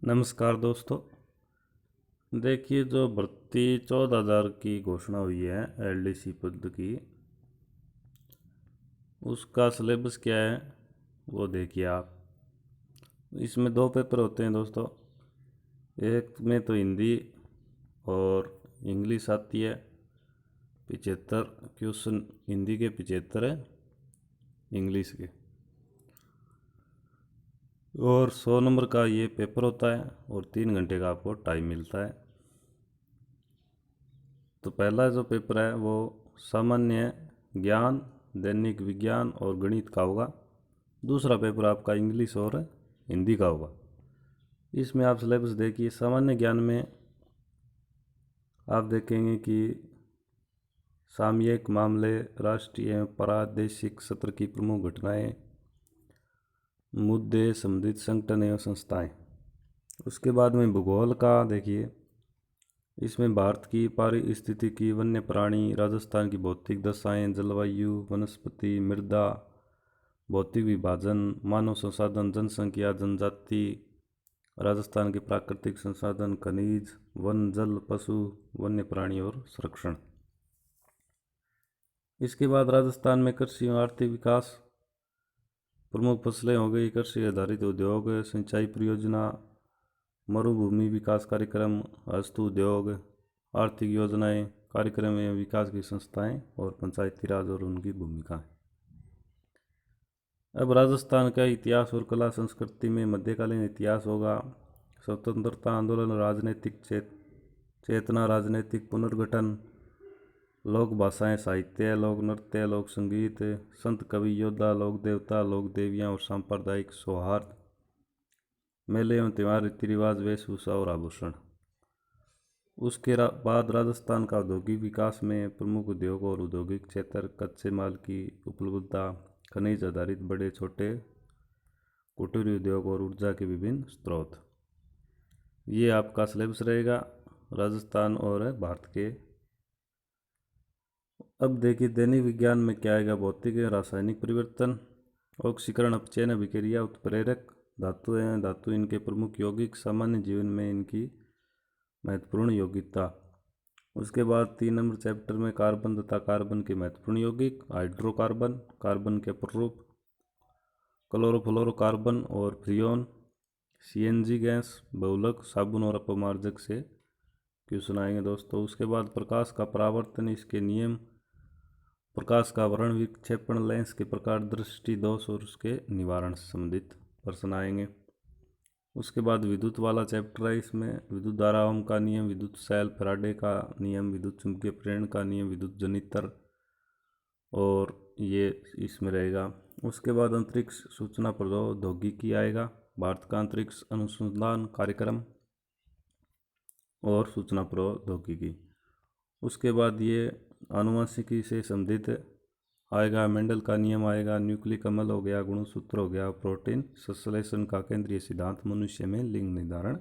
नमस्कार दोस्तों। देखिए, जो भर्ती 14,000 की घोषणा हुई है एलडीसी पद की, उसका सिलेबस क्या है वो देखिए आप। इसमें दो पेपर होते हैं दोस्तों। एक में तो हिंदी और इंग्लिश आती है। 75 क्वेश्चन हिंदी के, 75 है इंग्लिश के, और 100 नंबर का ये पेपर होता है और 3 घंटे का आपको टाइम मिलता है। तो पहला जो पेपर है वो सामान्य ज्ञान, दैनिक विज्ञान और गणित का होगा। दूसरा पेपर आपका इंग्लिश और हिंदी का होगा। इसमें आप सिलेबस देखिए। सामान्य ज्ञान में आप देखेंगे कि सामयिक मामले, राष्ट्रीय एवं प्रादेशिक सत्र की प्रमुख घटनाएं, मुद्दे, संबंधित संगठन एवं संस्थाएं। उसके बाद में भूगोल का देखिए। इसमें भारत की पारिस्थितिकी, वन्य प्राणी, राजस्थान की भौतिक दशाएं, जलवायु, वनस्पति, मृदा, भौतिक विभाजन, मानव संसाधन, जनसंख्या, जनजाति, राजस्थान के प्राकृतिक संसाधन, खनिज, वन, जल, पशु, वन्य प्राणी और संरक्षण। इसके बाद राजस्थान में कृषि और आर्थिक विकास, प्रमुख फसलें हो गई, कृषि आधारित उद्योग, सिंचाई परियोजना, मरुभूमि विकास कार्यक्रम, वस्तु उद्योग, आर्थिक योजनाएं, कार्यक्रम एवं विकास की संस्थाएं और पंचायती राज और उनकी भूमिकाएं। अब राजस्थान का इतिहास और कला संस्कृति में मध्यकालीन इतिहास होगा। स्वतंत्रता आंदोलन, राजनीतिक चेतना, राजनीतिक पुनर्गठन, लोक भाषाएं, साहित्य, लोक नृत्य, लोक संगीत, संत कवि योद्धा, लोक देवता, लोक देवियाँ और सांप्रदायिक सौहार्द, मेले एवं त्यौहार, रीति रिवाज, वेशभूषा और आभूषण। उसके बाद राजस्थान का औद्योगिक विकास में प्रमुख उद्योग और औद्योगिक क्षेत्र, कच्चे माल की उपलब्धता, खनिज आधारित बड़े छोटे कुटीर उद्योग और ऊर्जा के विभिन्न स्रोत। ये आपका सिलेबस रहेगा राजस्थान और भारत के। अब देखिए दैनिक विज्ञान में क्या आएगा। भौतिक एवं रासायनिक परिवर्तन, ऑक्सीकरण, अपचयन, अभिक्रिया, उत्प्रेरक, धातु एवं धातु, इनके प्रमुख यौगिक, सामान्य जीवन में इनकी महत्वपूर्ण योग्यता। उसके बाद 3 नंबर चैप्टर में कार्बन तथा कार्बन के महत्वपूर्ण यौगिक, हाइड्रोकार्बन, कार्बन के प्ररूप, क्लोरोफ्लोरोकार्बन और फ्रियोन, सीएनजी गैस, बहुलक, साबुन और अपमार्जक से क्वेश्चन आएंगे दोस्तों। उसके बाद प्रकाश का परावर्तन, इसके नियम, प्रकाश का वर्ण विक्षेपण, लेंस के प्रकार, दृष्टि दोष और उसके निवारण से संबंधित प्रश्न आएंगे। उसके बाद विद्युत वाला चैप्टर है। इसमें विद्युत धारा, ओम का नियम, विद्युत शैल, फैराडे का नियम, विद्युत चुंबकीय प्रेरण का नियम, विद्युत जनित्र, और ये इसमें रहेगा। उसके बाद अंतरिक्ष सूचना प्रौद्योगिकी आएगा, भारत का अंतरिक्ष अनुसंधान कार्यक्रम और सूचना प्रौद्योगिकी। उसके बाद ये आनुवंशिकी से संबंधित आएगा, मेंडल का नियम आएगा, न्यूक्लिक अम्ल हो गया, गुणसूत्र हो गया, प्रोटीन संश्लेषण का केंद्रीय सिद्धांत, मनुष्य में लिंग निर्धारण।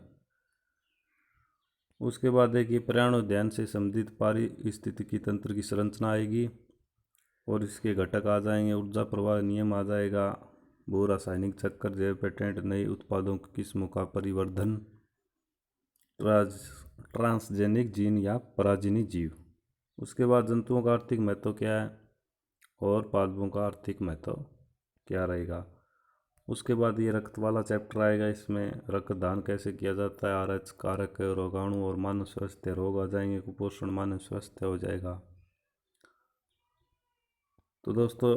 उसके बाद देखिए पर्यावरण अध्ययन से संबंधित पारिस्थितिकी तंत्र की संरचना आएगी और इसके घटक आ जाएंगे। ऊर्जा प्रवाह नियम आ जाएगा, भू रासायनिक चक्कर, जैव पेटेंट, नए उत्पादों की किस्मों का परिवर्धन, ट्रांसजेनिक जीन या पराजीनी जीव। उसके बाद जंतुओं का आर्थिक महत्व क्या है और पादपों का आर्थिक महत्व क्या रहेगा। उसके बाद ये रक्त वाला चैप्टर आएगा। इसमें रक्तदान कैसे किया जाता है, आरएच कारक, रोगाणु और मानव स्वास्थ्य रोग आ जाएंगे, कुपोषण, मानव स्वास्थ्य हो जाएगा। तो दोस्तों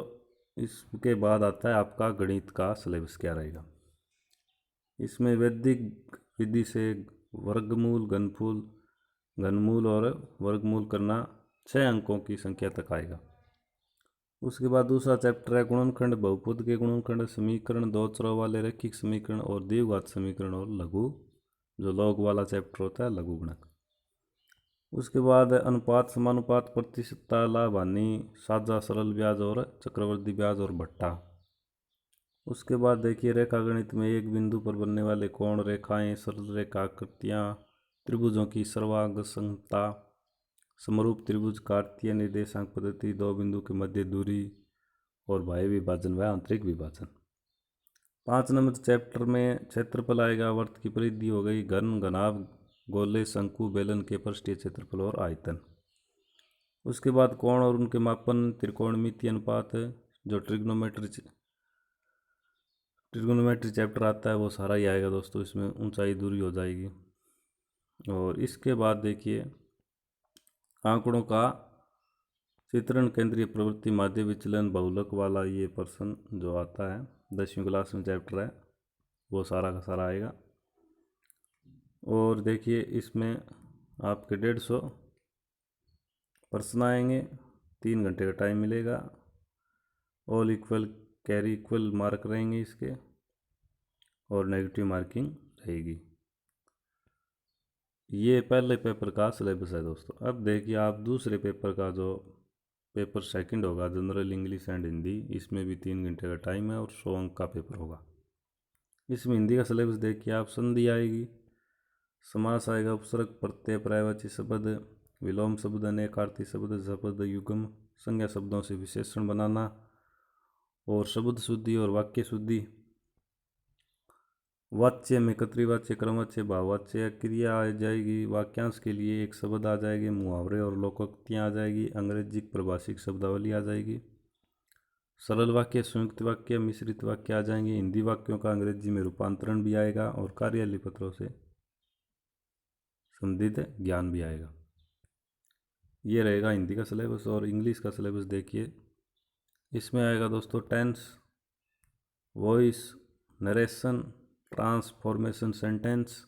इसके बाद आता है आपका गणित का सिलेबस क्या रहेगा। इसमें वैदिक विधि से वर्गमूल, घनमूल और वर्गमूल करना 6 अंकों की संख्या तक आएगा। उसके बाद दूसरा चैप्टर है गुणनखंड, बहुपद के गुणनखंड, समीकरण, दो चरों वाले रैखिक समीकरण और द्विघात समीकरण, और लघु, जो लॉग वाला चैप्टर होता है, लघुगणक। उसके बाद अनुपात, समानुपात, प्रतिशतता, लाभ हानि, साझा, सरल ब्याज और चक्रवृद्धि ब्याज और भट्टा। उसके बाद देखिए रेखा गणित में एक बिंदु पर बनने वाले कोण, रेखाएं, सरल रेखाकृतियाँ, त्रिभुजों की सर्वांग संगता, समरूप त्रिभुज, कार्तीय निर्देशांक पद्धति, दो बिंदु के मध्य दूरी, और बाह्य विभाजन व आंतरिक विभाजन। 5 नंबर चैप्टर में क्षेत्रफल आएगा, वर्त की परिधि हो गई, घन, घनाभ, गोले, शंकु, बेलन के पृष्ठीय क्षेत्रफल और आयतन। उसके बाद कोण और उनके मापन, त्रिकोणमितीय अनुपात, जो ट्रिग्नोमेट्री चैप्टर आता है वो सारा ही आएगा दोस्तों, इसमें ऊंचाई दूरी हो जाएगी। और इसके बाद देखिए आंकड़ों का चित्रण, केंद्रीय प्रवृत्ति, माध्य विचलन, बहुलक वाला ये प्रश्न जो आता है 10वीं क्लास में चैप्टर है, वो सारा का सारा आएगा। और देखिए इसमें आपके 150 प्रश्न आएंगे, 3 घंटे का टाइम मिलेगा, all equal carry equal mark रहेंगे इसके, और नेगेटिव मार्किंग रहेगी। ये पहले पेपर का सिलेबस है दोस्तों। अब देखिए आप दूसरे पेपर का, जो पेपर सेकंड होगा, जनरल इंग्लिश एंड हिंदी, इसमें भी 3 घंटे का टाइम है और 100 अंक का पेपर होगा। इसमें हिंदी का सिलेबस देखिए आप, संधि आएगी, समास आएगा, उपसर्ग, प्रत्यय, पर्यायवाची शब्द, विलोम शब्द, अनेकार्थी शब्द, शब्द युग्म, संज्ञा शब्दों से विशेषण बनाना, और शब्द शुद्धि और वाक्य शुद्धि, वाच्य में कर्तृवाच्य, क्रमवाच्य, भाववाच्य, क्रिया आ जाएगी, वाक्यांश के लिए एक शब्द आ जाएगी, मुहावरे और लोकोक्तियाँ आ जाएगी, अंग्रेजी प्रभाषिक शब्दावली आ जाएगी, सरल वाक्य, संयुक्त वाक्य, मिश्रित वाक्य आ जाएंगे, हिंदी वाक्यों का अंग्रेजी में रूपांतरण भी आएगा, और कार्यालय पत्रों से संबंधित ज्ञान भी आएगा। ये रहेगा हिंदी का सिलेबस। और इंग्लिश का सिलेबस देखिए, इसमें आएगा दोस्तों tense, voice, narration, transformation sentence,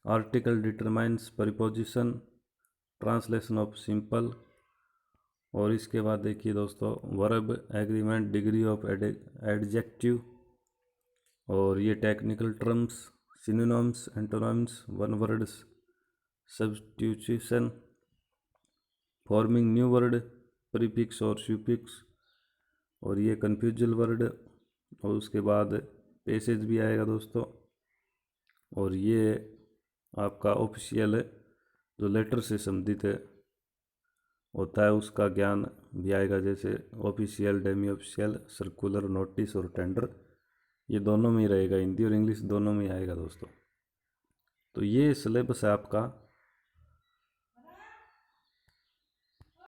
article determiners preposition, translation of simple, और इसके बाद देखिए दोस्तों verb, agreement, degree of adjective, और ये technical terms, synonyms, antonyms, one words, substitution, forming new word, prefix और सुफिक्स, और ये कन्फ्यूजल वर्ड, और उसके बाद पैसेज भी आएगा दोस्तों। और ये आपका ऑफिशियल जो लेटर से संबंधित होता है उसका ज्ञान भी आएगा, जैसे official, Demi official, circular, notice और टेंडर, ये दोनों में ही रहेगा, हिंदी और इंग्लिश दोनों में ही आएगा दोस्तों। तो ये सिलेबस है आपका